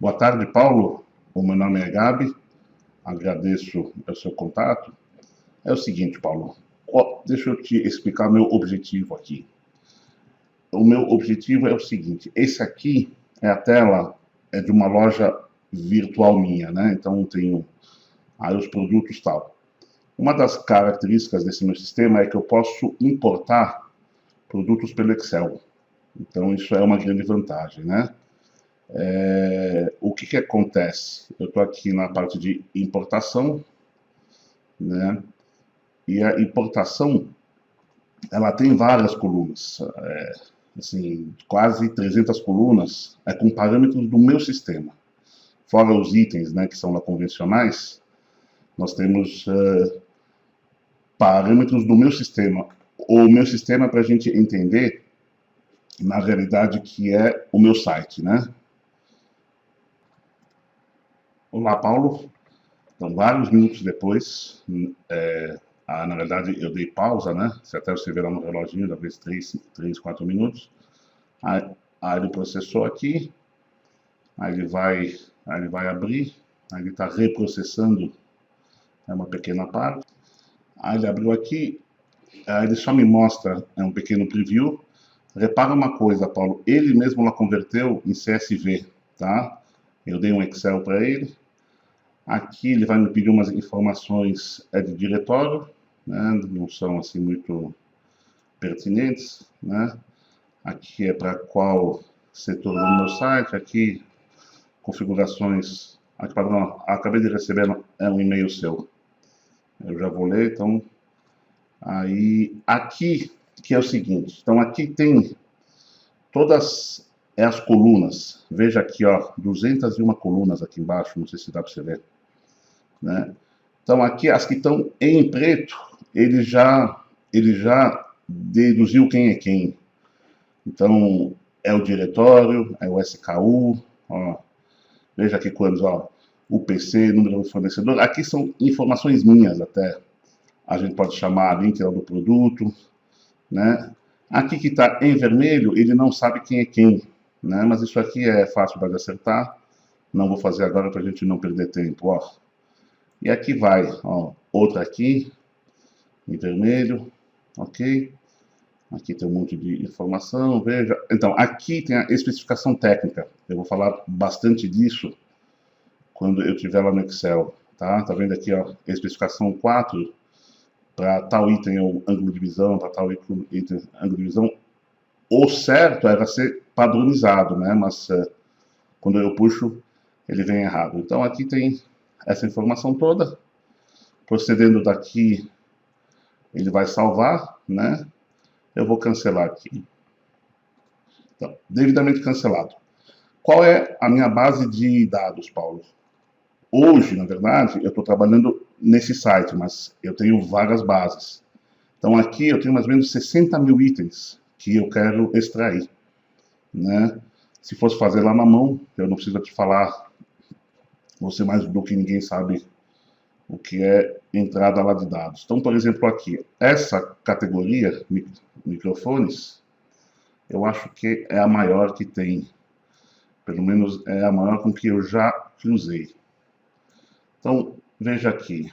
Boa tarde, Paulo. O meu nome é Gabi. Agradeço o seu contato. É o seguinte, Paulo. Deixa eu te explicar meu objetivo aqui. O meu objetivo é o seguinte. Esse aqui é a tela de uma loja virtual minha, né? Então, eu tenho aí os produtos e tal. Uma das características desse meu sistema é que eu posso importar produtos pelo Excel. Então, isso é uma grande vantagem, né? O que acontece? Eu estou aqui na parte de importação, né? E a importação, ela tem várias colunas, assim, quase 300 colunas, com parâmetros do meu sistema. Fora os itens, né, que são lá convencionais, nós temos parâmetros do meu sistema. O meu sistema é para a gente entender, na realidade, que é o meu site, né? Olá, Paulo. Então, vários minutos depois, na verdade, eu dei pausa, né? Se até você ver lá no reloginho, da vez 3, 4 minutos. Aí ele processou aqui, aí ele vai abrir, aí ele está reprocessando uma pequena parte. Aí ele abriu aqui, aí ele só me mostra um pequeno preview. Repara uma coisa, Paulo, ele mesmo lá converteu em CSV, tá? Eu dei um Excel para ele. Aqui ele vai me pedir umas informações de diretório, né? Não são assim muito pertinentes, né? Aqui é para qual setor do meu site, aqui configurações, aqui padrão, acabei de receber um e-mail seu, eu já vou ler, então, aí, aqui, que é o seguinte, então aqui tem todas as colunas, veja aqui, ó, 201 colunas aqui embaixo, não sei se dá para você ver, né? Então aqui, as que estão em preto, ele já deduziu quem é quem. Então, é o diretório, é o SKU, ó, veja aqui quantos, ó, o PC, número do fornecedor, aqui são informações minhas até, a gente pode chamar link do produto, né? Aqui que está em vermelho, ele não sabe quem é quem, né? Mas isso aqui é fácil de acertar, não vou fazer agora para a gente não perder tempo, ó. E aqui vai, ó, outra aqui, em vermelho, ok? Aqui tem um monte de informação, veja. Então, aqui tem a especificação técnica. Eu vou falar bastante disso quando eu estiver lá no Excel, tá? Tá vendo aqui, ó, especificação 4, para tal item é o ângulo de visão, para tal item ângulo de visão. O certo era ser padronizado, né? Mas quando eu puxo, ele vem errado. Então, aqui tem essa informação toda. Procedendo daqui, ele vai salvar, né? Eu vou cancelar aqui. Então, devidamente cancelado. Qual é a minha base de dados, Paulo? Hoje, na verdade, eu estou trabalhando nesse site, mas eu tenho várias bases. Então, aqui eu tenho mais ou menos 60 mil itens que eu quero extrair, né? Se fosse fazer lá na mão, eu não preciso te falar, você mais do que ninguém sabe o que é entrada lá de dados. Então, por exemplo, aqui, essa categoria, microfones, eu acho que é a maior que tem. Pelo menos é a maior com que eu já usei. Então, veja aqui,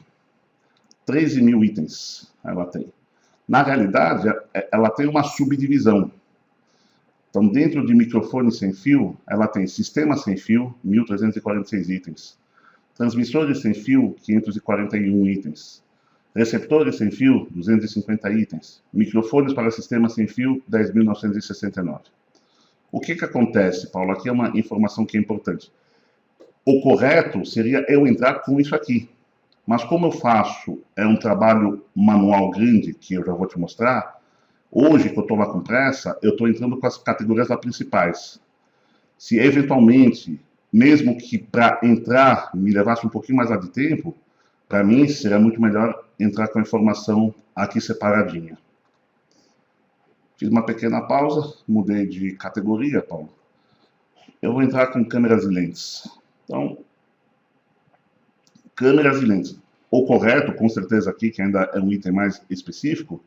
13 mil itens ela tem. Na realidade, ela tem uma subdivisão. Então, dentro de microfone sem fio, ela tem sistema sem fio, 1.346 itens. Transmissores sem fio, 541 itens. Receptores sem fio, 250 itens. Microfones para sistema sem fio, 10.969. O que acontece, Paulo? Aqui é uma informação que é importante. O correto seria eu entrar com isso aqui. Mas como eu faço um trabalho manual grande, que eu já vou te mostrar, hoje que eu estou lá com pressa, eu estou entrando com as categorias lá principais. Se eventualmente, mesmo que para entrar me levasse um pouquinho mais lá de tempo, para mim seria muito melhor entrar com a informação aqui separadinha. Fiz uma pequena pausa, mudei de categoria, Paulo. Eu vou entrar com câmeras e lentes. Então, câmeras e lentes. O correto, com certeza aqui, que ainda é um item mais específico,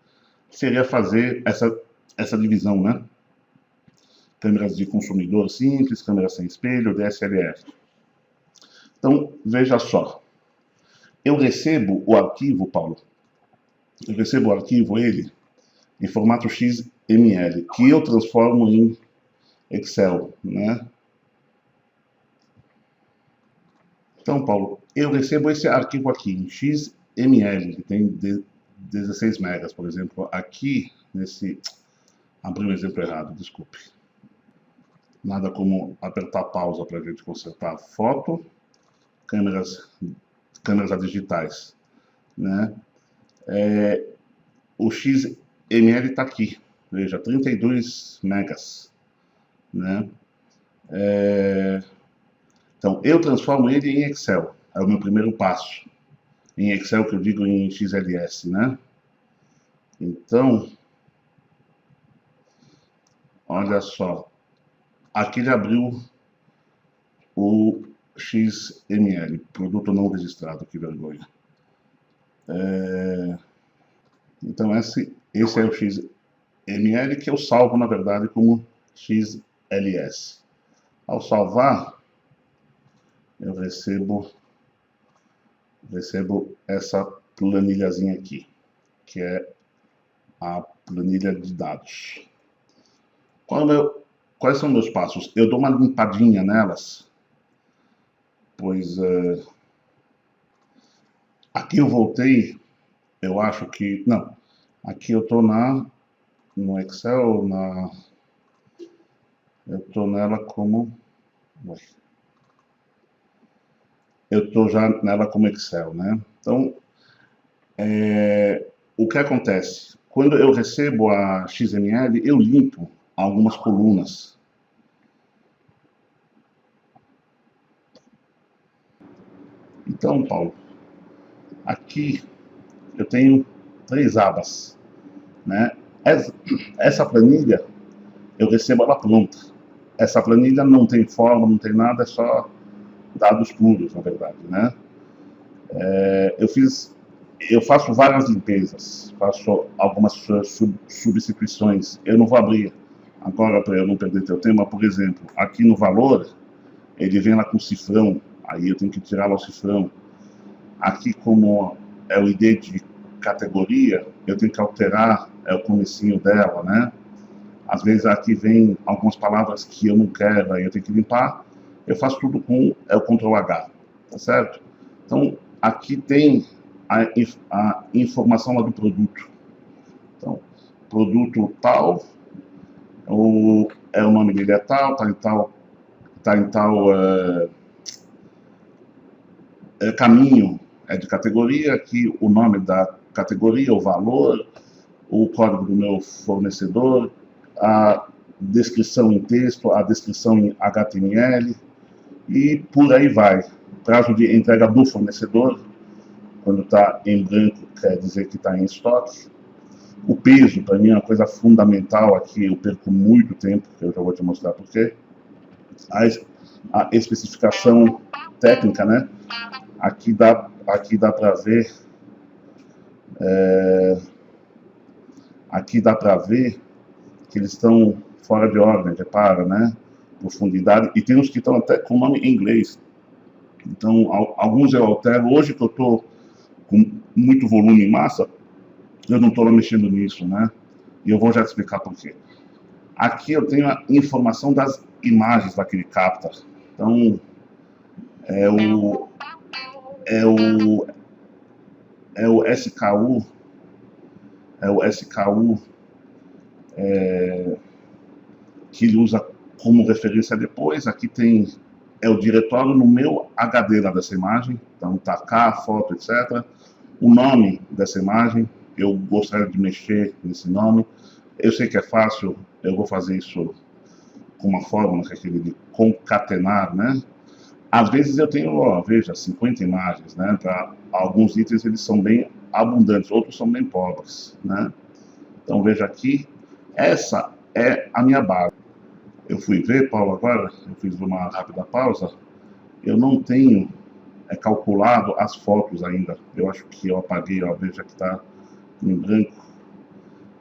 seria fazer essa divisão, né? Câmeras de consumidor simples, câmeras sem espelho, DSLR. Então, veja só. Eu recebo o arquivo, Paulo, eu recebo o arquivo, ele, em formato XML, que eu transformo em Excel, né? Então, Paulo, eu recebo esse arquivo aqui em XML, que tem 16 megas, por exemplo, aqui nesse... Abri um exemplo errado, desculpe. Nada como apertar pausa para a gente consertar foto, câmeras digitais, né? O XML está aqui, veja, 32 megas, né? Então, eu transformo ele em Excel, é o meu primeiro passo. Em Excel, que eu digo em XLS, né? Então, olha só, aqui ele abriu o XML, produto não registrado, que vergonha. Então, esse é o XML que eu salvo, na verdade, como XLS. Ao salvar, eu recebo essa planilhazinha aqui, que é a planilha de dados. Quais são meus passos? Eu dou uma limpadinha nelas, pois aqui eu voltei, eu acho que... Não, aqui eu estou no Excel, eu estou nela como... Eu estou já nela como Excel, né? Então, o que acontece? Quando eu recebo a XML, eu limpo algumas colunas. Então, Paulo, aqui eu tenho 3 abas, né? Essa planilha, eu recebo ela pronta. Essa planilha não tem forma, não tem nada, é só dados puros, na verdade, né? Eu faço várias limpezas, faço algumas substituições. Eu não vou abrir agora para eu não perder teu tempo, mas, por exemplo, aqui no valor, ele vem lá com cifrão, aí eu tenho que tirar lá o cifrão. Aqui, como é o ID de categoria, eu tenho que alterar o comecinho dela, né? Às vezes aqui vem algumas palavras que eu não quero, aí eu tenho que limpar. Eu faço tudo com o Ctrl H, tá certo? Então, aqui tem a informação lá do produto. Então, produto tal, o nome dele é tal, tá em tal caminho de categoria, aqui o nome da categoria, o valor, o código do meu fornecedor, a descrição em texto, a descrição em HTML e por aí vai. Prazo de entrega do fornecedor, quando está em branco, quer dizer que está em estoque. O peso, para mim, é uma coisa fundamental aqui, eu perco muito tempo, que eu já vou te mostrar por quê. A especificação técnica, né? Aqui dá para ver... Aqui dá para ver que eles estão fora de ordem, repara, né? Profundidade, e tem uns que estão até com nome em inglês. Então, alguns eu altero. Hoje que eu estou com muito volume em massa, eu não estou mexendo nisso, né? E eu vou já te explicar por quê. Aqui eu tenho a informação das imagens lá que ele capta. Então, é o SKU, que ele usa como referência depois. Aqui tem o diretório no meu HD lá dessa imagem, então tá cá a foto, etc. O nome dessa imagem, eu gostaria de mexer nesse nome. Eu sei que é fácil, eu vou fazer isso com uma fórmula, que é aquele de concatenar, né? Às vezes eu tenho, veja, 50 imagens, né? Para alguns itens eles são bem abundantes, outros são bem pobres, né? Então veja aqui, essa é a minha base. Eu fui ver, Paulo, agora, eu fiz uma rápida pausa, eu não tenho calculado as fotos ainda. Eu acho que eu apaguei, veja que está em branco.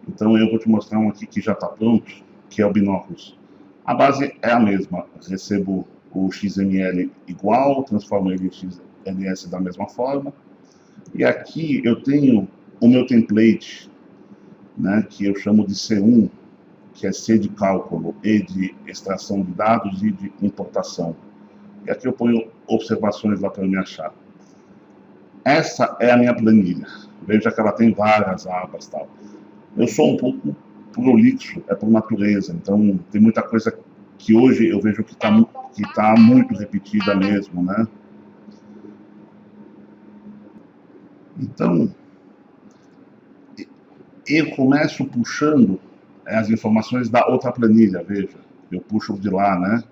Então eu vou te mostrar um aqui que já está pronto, que é o binóculos. A base é a mesma, recebo o XML igual, transformo ele em XLS da mesma forma. E aqui eu tenho o meu template, né, que eu chamo de C1, que é C de cálculo, E de extração de dados e de importação. E aqui eu ponho observações lá para me achar. Essa é a minha planilha. Veja que ela tem várias abas, tal. Eu sou um pouco prolixo, é por natureza, então tem muita coisa que hoje eu vejo que tá muito repetida mesmo, né? Então, eu começo puxando as informações da outra planilha, veja. Eu puxo de lá, né?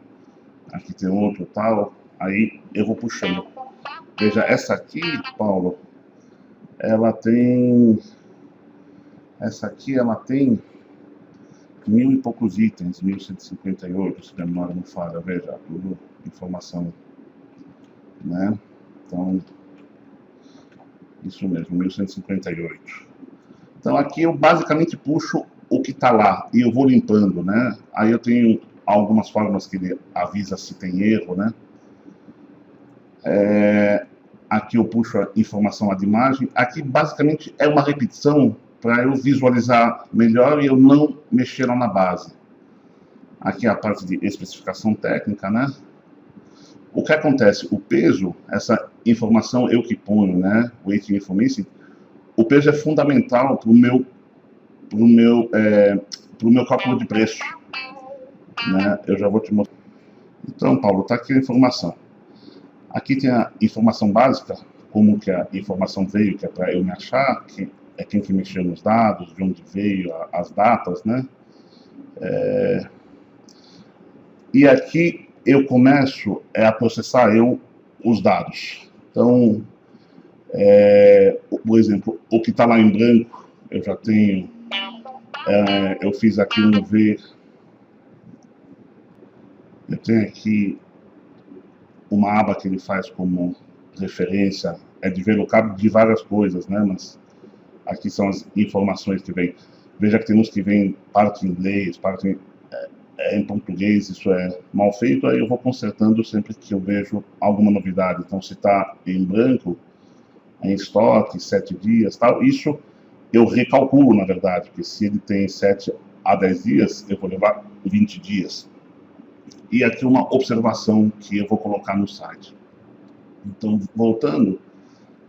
Aqui tem outro tal, aí eu vou puxando. Veja, essa aqui, Paulo, ela tem... Essa aqui, ela tem 1000 e poucos itens, 1158, se a memória não falha, veja, tudo informação, né? Então, isso mesmo, 1158. Então aqui eu basicamente puxo o que está lá e eu vou limpando, né? Aí eu tenho algumas formas que ele avisa se tem erro, né? Aqui eu puxo a informação lá de imagem. Aqui basicamente é uma repetição para eu visualizar melhor e eu não mexer lá na base. Aqui é a parte de especificação técnica, né? O que acontece? O peso, essa informação eu que ponho, né? Weight information, o peso é fundamental para o meu cálculo de preço, né? Eu já vou te mostrar. Então, Paulo, tá aqui a informação. Aqui tem a informação básica, como que a informação veio, que é para eu me achar, que é quem que mexeu nos dados, de onde veio, as datas, né? E aqui eu começo a processar os dados. Então, por exemplo, o que está lá em branco, eu já tenho, eu fiz aqui um V, eu tenho aqui uma aba que ele faz como referência, é de VLOOKUP de várias coisas, né? Mas aqui são as informações que vêm. Veja que tem uns que vêm parte em inglês, parte em português, isso é mal feito, aí eu vou consertando sempre que eu vejo alguma novidade. Então, se está em branco, em estoque, 7 dias, tal, isso eu recalculo, na verdade, porque se ele tem 7 a 10 dias, eu vou levar 20 dias. E aqui uma observação que eu vou colocar no site. Então, voltando,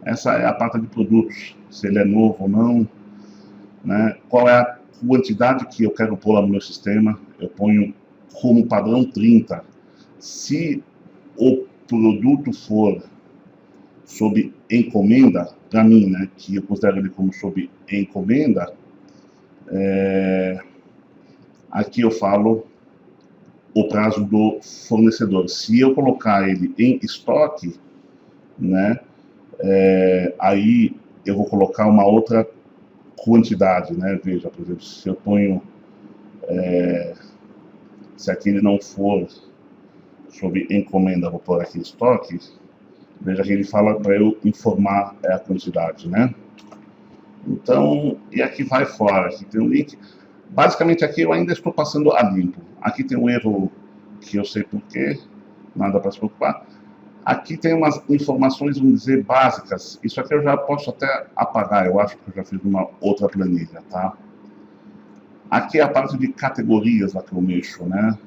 essa é a parte de produtos, se ele é novo ou não, né? Qual é a quantidade que eu quero pôr lá no meu sistema, eu ponho como padrão 30. Se o produto for sob encomenda, para mim, né, que eu considero ele como sob encomenda, aqui eu falo o prazo do fornecedor. Se eu colocar ele em estoque, né, aí eu vou colocar uma outra quantidade, né? Veja, por exemplo, se eu ponho, se aqui ele não for sob encomenda, vou pôr aqui estoque, veja que ele fala para eu informar a quantidade, né? Então, e aqui vai fora, aqui tem um link. Basicamente aqui eu ainda estou passando a limpo. Aqui tem um erro que eu sei porquê, nada para se preocupar. Aqui tem umas informações, vamos dizer, básicas. Isso aqui eu já posso até apagar, eu acho que eu já fiz uma outra planilha, tá? Aqui é a parte de categorias lá que eu mexo, né?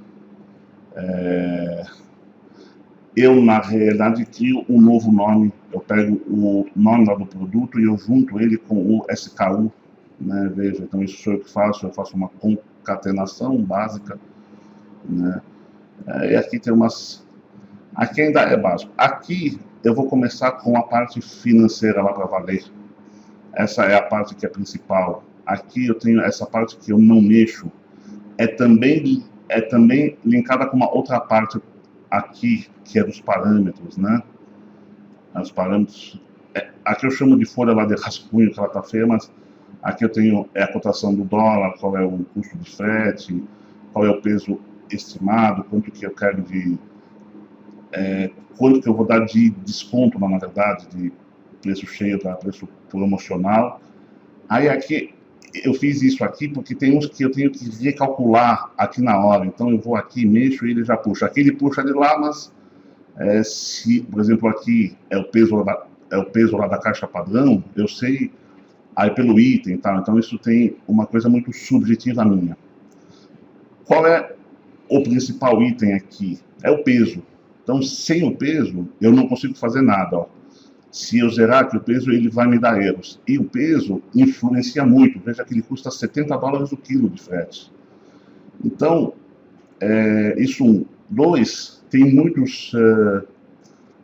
Eu, na realidade, crio um novo nome. Eu pego o nome lá do produto e eu junto ele com o SKU, né? Veja, então isso sou eu que faço. Eu faço uma concatenação básica, né? E aqui tem umas... Aqui ainda é básico. Aqui eu vou começar com a parte financeira lá para valer. Essa é a parte que é principal. Aqui eu tenho essa parte que eu não mexo. É também linkada com uma outra parte aqui, que é dos parâmetros, né? Os parâmetros... aqui eu chamo de folha lá de rascunho, que ela tá feia, mas aqui eu tenho a cotação do dólar, qual é o custo de frete, qual é o peso estimado, quanto que eu quero de... quanto que eu vou dar de desconto, na verdade, de preço cheio para preço promocional. Aí aqui eu fiz isso aqui porque tem uns que eu tenho que recalcular aqui na hora. Então eu vou aqui, mexo e ele já puxa. Aqui ele puxa de lá, mas se, por exemplo, aqui é o peso lá da caixa padrão, eu sei aí pelo item, tá? Então isso tem uma coisa muito subjetiva minha. Qual é o principal item aqui? É o peso. Então, sem o peso, eu não consigo fazer nada, ó. Se eu zerar aqui o peso, ele vai me dar erros. E o peso influencia muito. Veja que ele custa $70 o quilo de frete. Então, isso um. Dois, tem muitos...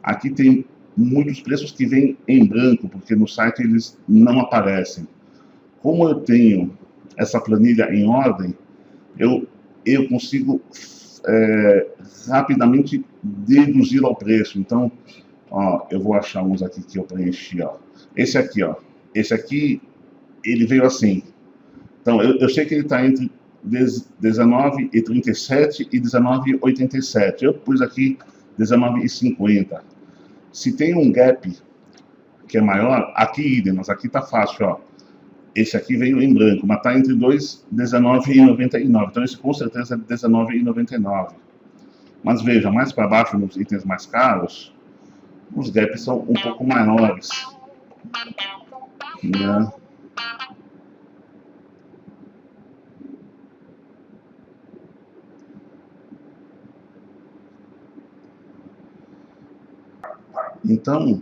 aqui tem muitos preços que vêm em branco, porque no site eles não aparecem. Como eu tenho essa planilha em ordem, eu consigo rapidamente deduzir ao preço. Então, ó, eu vou achar uns aqui que eu preenchi, ó. Esse aqui, ó. Esse aqui, ele veio assim. Então, eu sei que ele está entre 19,37 e 19,87. Eu pus aqui 19,50. Se tem um gap que é maior, aqui idem, mas aqui tá fácil, ó. Esse aqui veio em branco, mas está entre 2,19,99. Então, esse com certeza é 19,99. Mas veja, mais para baixo, nos itens mais caros, os gaps são um pouco maiores. Né? Então,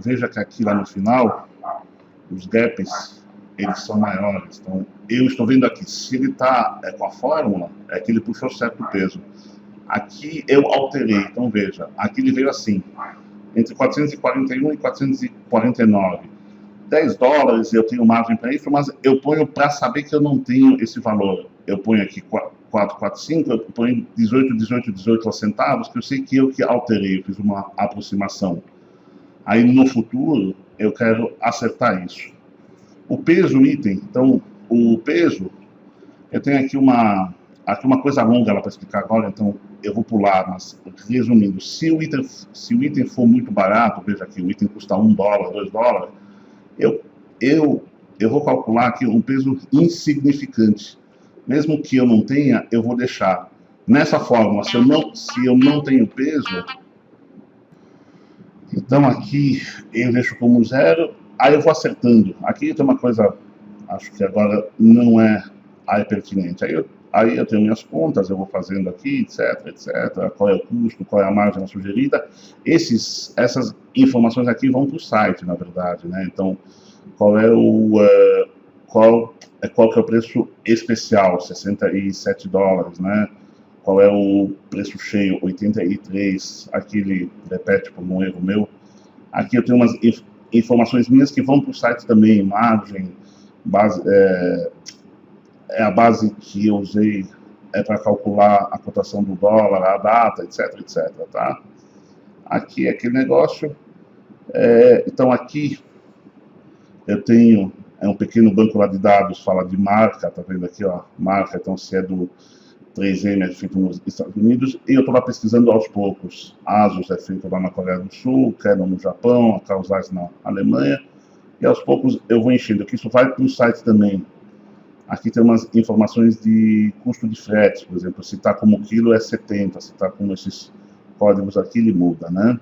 veja que aqui lá no final, os gaps, eles são maiores. Então, eu estou vendo aqui, se ele está com a fórmula, é que ele puxou certo peso. Aqui eu alterei, então veja, aqui ele veio assim, entre 441 e 449. $10 eu tenho margem para isso, mas eu ponho para saber que eu não tenho esse valor. Eu ponho aqui 445, eu ponho 18 centavos, que eu sei que eu que alterei, eu fiz uma aproximação. Aí no futuro eu quero acertar isso. O peso item, então o peso, eu tenho aqui uma coisa longa para explicar agora, então eu vou pular, mas resumindo, se o item for muito barato, veja aqui, o item custa $1, $2, eu, eu vou calcular aqui um peso insignificante. Mesmo que eu não tenha, eu vou deixar. Nessa fórmula, se eu não tenho peso, então aqui eu deixo como zero, aí eu vou acertando. Aqui tem uma coisa, acho que agora não é pertinente. Aí eu tenho minhas contas, eu vou fazendo aqui, etc. Qual é o custo, qual é a margem sugerida. Essas informações aqui vão para o site, na verdade, né? Então, qual que é o preço especial, $67, né? Qual é o preço cheio, 83, aqui ele repete por um erro meu. Aqui eu tenho umas informações minhas que vão para o site também, margem, base, é a base que eu usei para calcular a cotação do dólar, a data, etc, tá? Aqui é aquele negócio. Então aqui eu tenho um pequeno banco lá de dados, fala de marca, tá vendo aqui, ó, marca, então se é do 3M é feito nos Estados Unidos, e eu estou lá pesquisando aos poucos. Asus é feito lá na Coreia do Sul, Canon no Japão, a Carl Zeiss na Alemanha, e aos poucos eu vou enchendo, aqui isso vai para o site também. Aqui tem umas informações de custo de frete, por exemplo, se está como quilo é 70, se está com esses códigos aqui, ele muda, né?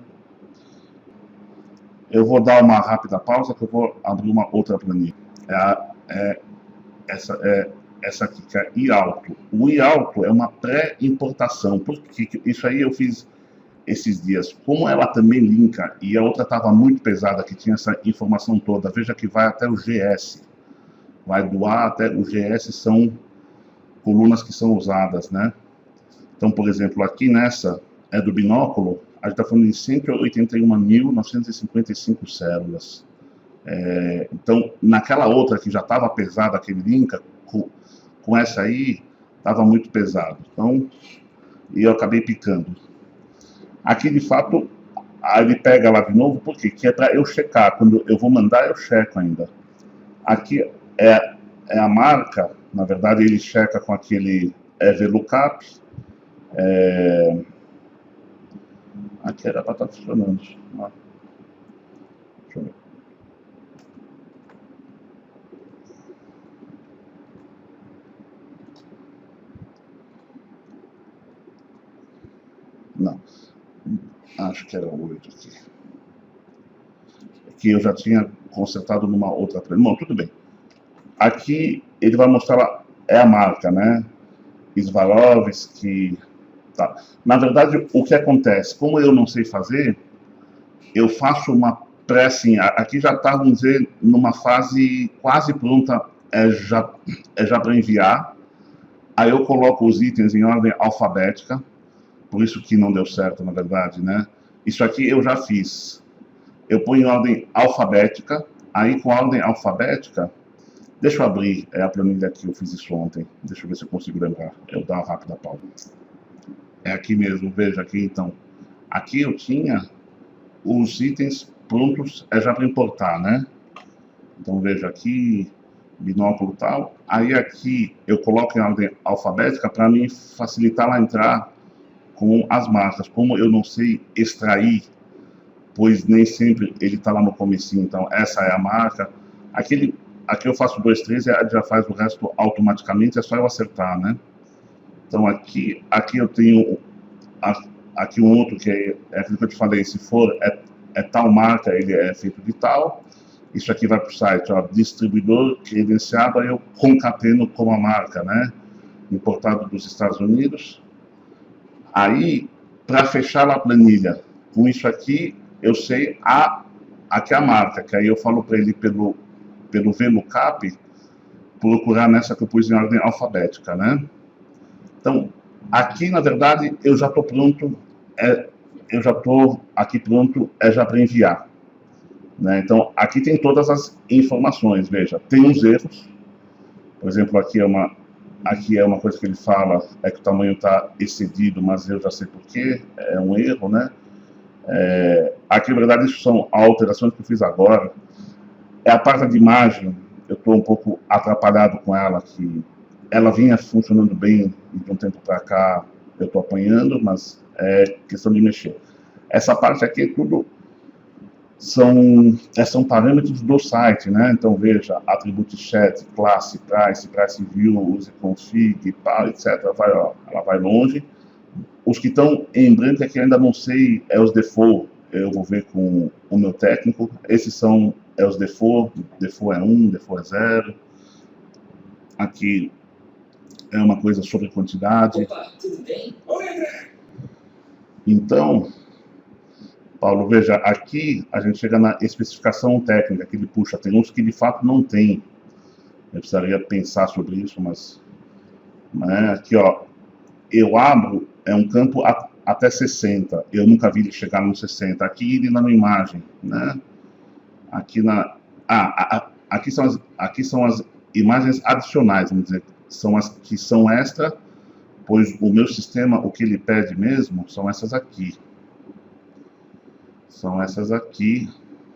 Eu vou dar uma rápida pausa, que eu vou abrir uma outra planilha. Essa aqui, que é IALTO. O IALTO é uma pré-importação, porque isso aí eu fiz esses dias. Como ela também linka, e a outra estava muito pesada, que tinha essa informação toda, veja que vai até o GS. Vai do A até o GS, são colunas que são usadas, né? Então, por exemplo, aqui nessa é do binóculo, a gente está falando de 181.955 células. Então, naquela outra que já estava pesada, aquele link, com essa aí, estava muito pesado. Então, e eu acabei picando. Aqui, de fato, aí ele pega lá de novo, por quê? Que é para eu checar. Quando eu vou mandar, eu checo ainda. Aqui é a marca, na verdade, ele checa com aquele VLOOKUP. Aqui era para estar funcionando. Deixa eu ver. acho que era 8 aqui, que eu já tinha consertado numa outra planilha. Bom, tudo bem. Aqui ele vai mostrar, é a marca, né? Swarovski, tá. Na verdade, o que acontece, como eu não sei fazer, eu faço uma pré, assim, aqui já está, vamos dizer, numa fase quase pronta, já para enviar. Aí eu coloco os itens em ordem alfabética, por isso que não deu certo, na verdade, né? Isso aqui eu já fiz. Eu ponho em ordem alfabética, aí com a ordem alfabética, deixa eu abrir a planilha aqui, eu fiz isso ontem, deixa eu ver se eu consigo lembrar, eu dar uma rápida pausa. É aqui mesmo, veja aqui então. Aqui eu tinha os itens prontos, já para importar, né? Então veja aqui, binóculo e tal. Aí aqui eu coloco em ordem alfabética para me facilitar lá entrar com as marcas. Como eu não sei extrair, pois nem sempre ele está lá no comecinho, então essa é a marca. Aqui eu faço 2, 3 e já faz o resto automaticamente, é só eu acertar, né? Então aqui eu tenho aqui um outro que é aquilo que eu te falei, se for tal marca, ele é feito de tal. Isso aqui vai para o site, ó, distribuidor credenciado, aí eu concateno com a marca, né? Importado dos Estados Unidos. Aí, para fechar a planilha, com isso aqui, eu sei aqui a marca, que aí eu falo para ele pelo VLOOKUP, procurar nessa que eu pus em ordem alfabética, né? Então, aqui, na verdade, eu já estou pronto, eu já estou aqui pronto, já para enviar. Né? Então, aqui tem todas as informações, veja, tem uns erros, por exemplo, aqui é uma coisa que ele fala, é que o tamanho está excedido, mas eu já sei porquê, é um erro, né? Aqui, na verdade, isso são alterações que eu fiz agora. É a parte de imagem, eu estou um pouco atrapalhado com ela, que ela vinha funcionando bem, e de um tempo para cá eu estou apanhando, mas é questão de mexer. Essa parte aqui é tudo são parâmetros do site, né? Então veja, atributo chat, classe, price view, use config, etc. Ela vai longe. Os que estão em branco é que ainda não sei, é os default, eu vou ver com o meu técnico. Esses são os default é 1, default é 0. Aqui é uma coisa sobre quantidade. Opa, tudo bem? Oi, André! Então, Paulo, veja, aqui a gente chega na especificação técnica, que ele puxa, tem uns que de fato não tem. Eu precisaria pensar sobre isso, mas... Né, aqui, ó, eu abro, é um campo até 60, eu nunca vi ele chegar no 60. Aqui ele na imagem, né? Aqui aqui são as imagens adicionais, vamos dizer, são as que são extra, pois o meu sistema, o que ele pede mesmo, são essas aqui. São essas aqui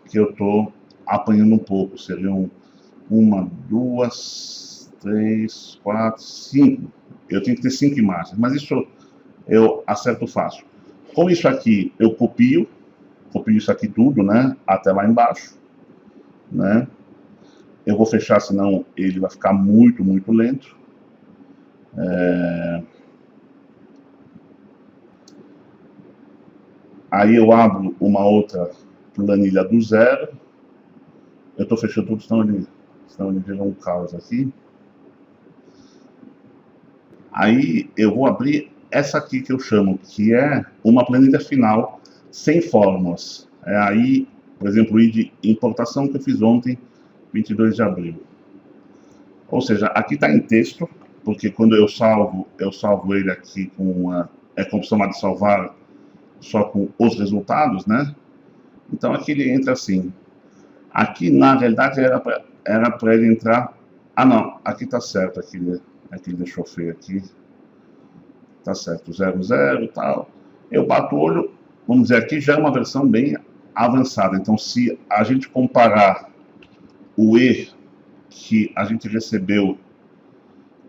que eu estou apanhando um pouco. Seriam 1, 2, 3, 4, 5. Eu tenho que ter 5 imagens, mas isso eu acerto fácil. Com isso aqui, eu copio isso aqui tudo, né? Até lá embaixo, né? Eu vou fechar, senão ele vai ficar muito, muito lento. Aí eu abro uma outra planilha do zero. Eu estou fechando tudo, senão ele vira um caos aqui. Aí eu vou abrir essa aqui que eu chamo, que é uma planilha final sem fórmulas. Aí, por exemplo, o ID importação que eu fiz ontem, 22 de abril. Ou seja, aqui está em texto, porque quando eu salvo ele aqui com a opção de salvar só com os resultados, né? Então aqui ele entra assim. Aqui na realidade era para ele entrar. Ah não, aqui tá certo, aqui ele deixou feio aqui. Tá certo, 00 e tal. Eu bato o olho, vamos dizer, aqui já é uma versão bem avançada. Então se a gente comparar o E que a gente recebeu,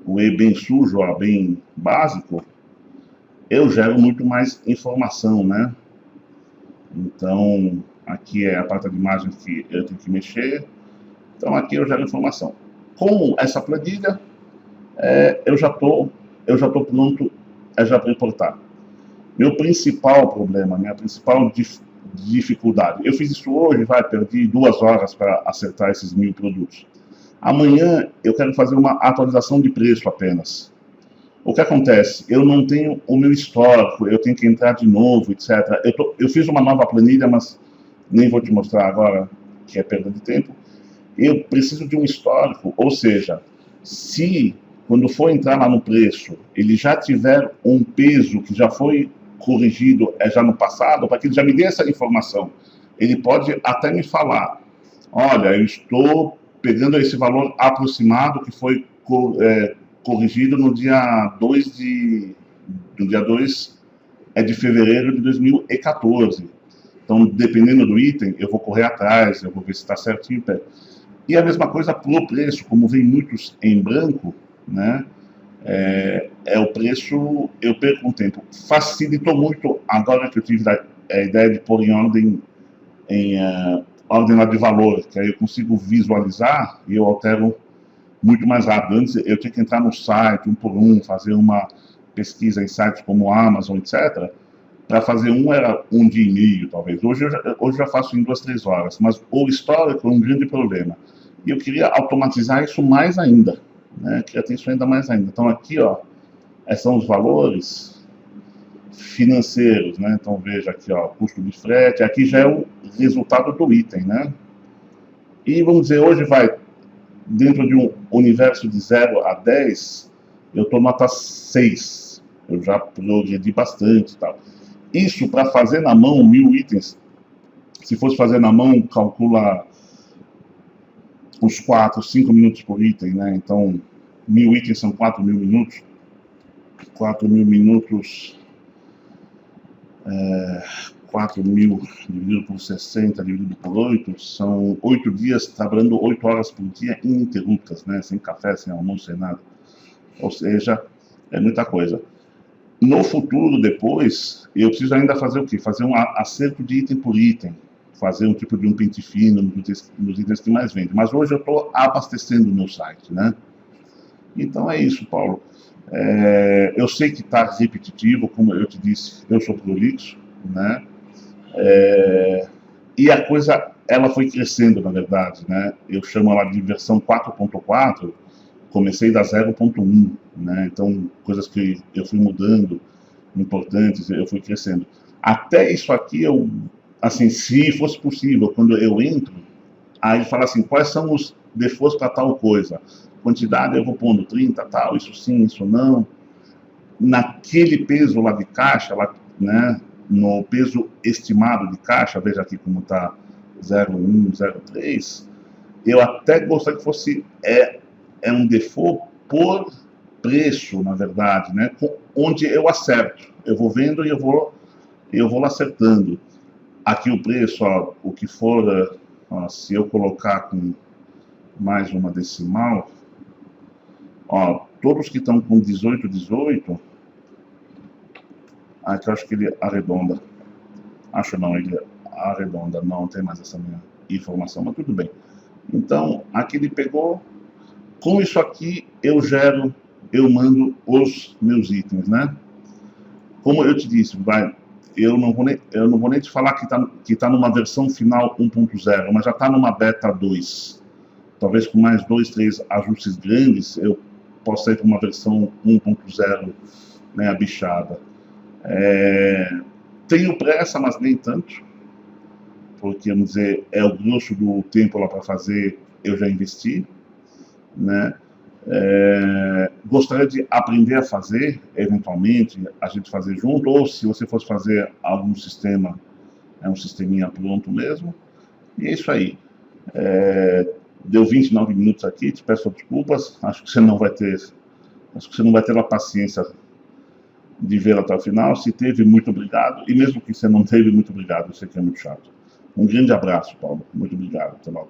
o E bem sujo, ó, bem básico, eu gero muito mais informação, né? Então, aqui é a parte de imagem que eu tenho que mexer. Então, aqui eu gero informação. Com essa planilha, eu já estou pronto já para importar. Meu principal problema, minha principal dificuldade. Eu fiz isso hoje, perdi 2 horas para acertar esses 1000 produtos. Amanhã eu quero fazer uma atualização de preço apenas. O que acontece? Eu não tenho o meu histórico, eu tenho que entrar de novo, etc. Eu fiz uma nova planilha, mas nem vou te mostrar agora, que é perda de tempo. Eu preciso de um histórico, ou seja, se quando for entrar lá no preço, ele já tiver um peso que já foi corrigido já no passado, para que ele já me dê essa informação. Ele pode até me falar, olha, eu estou pegando esse valor aproximado que foi corrigido no dia 2 de fevereiro de 2014. Então, dependendo do item, eu vou correr atrás, eu vou ver se está certinho. E a mesma coisa para o preço, como vem muitos em branco, né? O preço, eu perco um tempo. Facilitou muito, agora que eu tive a ideia de pôr em ordem lá de valor, que aí eu consigo visualizar e eu altero muito mais rápido. Antes eu tinha que entrar no site, um por um, fazer uma pesquisa em sites como Amazon, etc. Para fazer era um dia e meio, talvez. Hoje eu já faço em 2, 3 horas, mas o histórico é um grande problema. E eu queria automatizar isso mais ainda, né? Queria ter isso ainda mais ainda. Então aqui, ó, são os valores financeiros, né? Então veja aqui, ó, custo de frete. Aqui já é o resultado do item, né? E vamos dizer, hoje dentro de um universo de 0 a 10, eu estou nota 6. Eu já progredi bastante e tal. Isso para fazer na mão 1000 itens, se fosse fazer na mão, calcula uns 4, 5 minutos por item, né? Então, 1000 itens são 4.000 minutos. 4.000 minutos, 4.000 dividido por 60, dividido por 8, são 8 dias, trabalhando 8 horas por dia ininterruptas, né? Sem café, sem almoço, sem nada. Ou seja, é muita coisa. No futuro, depois, eu preciso ainda fazer o quê? Fazer um acerto de item por item. Fazer um tipo de um pente fino nos itens que mais vendem. Mas hoje eu estou abastecendo o meu site, né? Então é isso, Paulo. Eu sei que está repetitivo, como eu te disse, eu sou prolixo, né? E a coisa, ela foi crescendo, na verdade, né? Eu chamo ela de versão 4.4, comecei da 0.1, né? Então, coisas que eu fui mudando, importantes, eu fui crescendo. Até isso aqui, assim, se fosse possível, quando eu entro, aí fala assim, quais são os defaults para tal coisa? Quantidade eu vou pondo 30, tal, isso sim, isso não. Naquele peso lá de caixa, lá, né, no peso estimado de caixa, veja aqui como está 0,1, 0,3, eu até gostaria que fosse um default por preço, na verdade, né, onde eu acerto. Eu vou vendo e eu vou lá acertando. Aqui o preço, ó, o que for, ó, se eu colocar com mais uma decimal, ó, todos que estão com 18, 18, aqui eu acho que ele arredonda. Acho não, ele arredonda, não tem mais essa minha informação, mas tudo bem. Então, aqui ele pegou, com isso aqui eu mando os meus itens, né? Como eu te disse, eu não vou nem te falar que tá numa versão final 1.0, mas já está numa beta 2. Talvez com mais 2, 3 ajustes grandes, eu possa ir para uma versão 1.0, né, abichada. Tenho pressa, mas nem tanto, porque, vamos dizer, é o grosso do tempo lá para fazer, eu já investi, né? Gostaria de aprender a fazer, eventualmente, a gente fazer junto, ou se você fosse fazer algum sistema, um sisteminha pronto mesmo, e é isso aí. Deu 29 minutos aqui, te peço desculpas, acho que você não vai ter a paciência de ver até o final. Se teve, muito obrigado, e mesmo que você não teve, muito obrigado, eu sei que é muito chato. Um grande abraço, Paulo, muito obrigado, até logo.